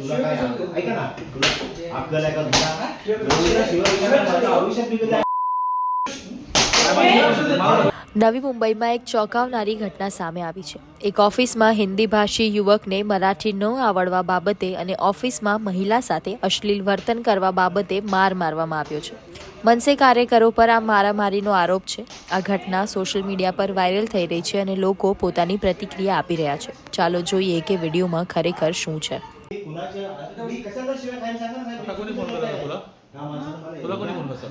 तुला काय ऐका ना, तुला आपल्याला का तुला નવી મુંબઈમાં એક ચોંકાવનારી ઘટના સામે આવી છે। એક ઓફિસમાં હિન્દી ભાષી યુવકને મરાઠી ન આવડવા બાબતે અને ઓફિસમાં મહિલા સાથે અશ્લીલ વર્તન કરવા બાબતે માર મારવામાં આવ્યો છે। મનસે કાર્યકરો પર આ મારામારીનો આરોપ છે। આ ઘટના સોશિયલ મીડિયા પર વાયરલ થઈ રહી છે અને લોકો પોતાની પ્રતિક્રિયા આપી રહ્યા છે। ચાલો જોઈએ કે વિડીયોમાં ખરેખર શું છે। तुला कोणी बोललं सर?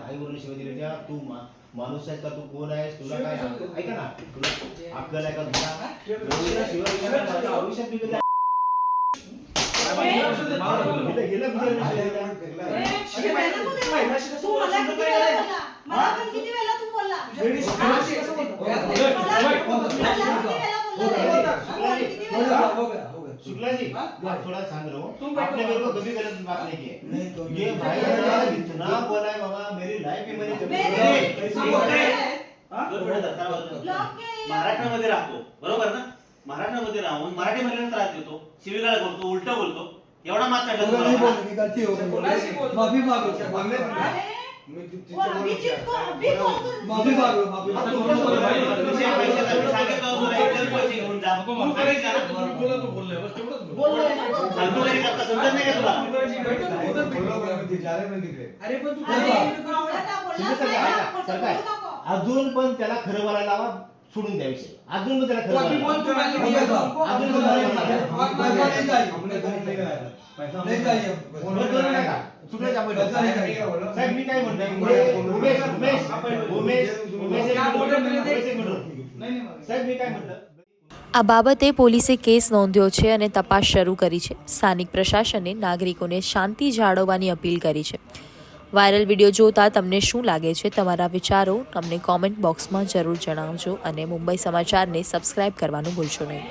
आई बोलणे शिवाय दिले तू माणूस आहेस का, तू कोण आहेस, तुला काय ऐका ना, तुला आपल्याला का तुला आयुष्यात बिघडलं शुक्ला जी थोड़ा शांत रहो। आपने मेरे को कभी गलत बात नहीं की। ये भाई इतना बोला है बाबा, मेरी लाइफ में मैंने कभी महाराष्ट्रामध्ये राहतो बरोबर ना, महाराष्ट्रामध्ये राहून मराठी महिलांना त्रास देतो, शिवीगाळ करतो, उलट बोलतो, एवढा मात काढला माफी मागो अजून पण त्याला खरं बोलायला लावा, सोडून द्या विषय। अजून पण त्याला खरं साहेब मी काय म्हणतोय, साहेब मी काय म्हणतो, આ બાબતે પોલીસે કેસ નોંધ્યો છે અને તપાસ શરૂ કરી છે। સ્થાનિક પ્રશાસને નાગરિકોને શાંતિ જાળવવાની અપીલ કરી છે। વાયરલ વિડીયો જોતા તમને શું લાગે છે? તમારા વિચારો અમને કોમેન્ટ બોક્સમાં જરૂર જણાવજો અને મુંબઈ સમાચારને સબસ્ક્રાઇબ કરવાનું ભૂલશો નહીં।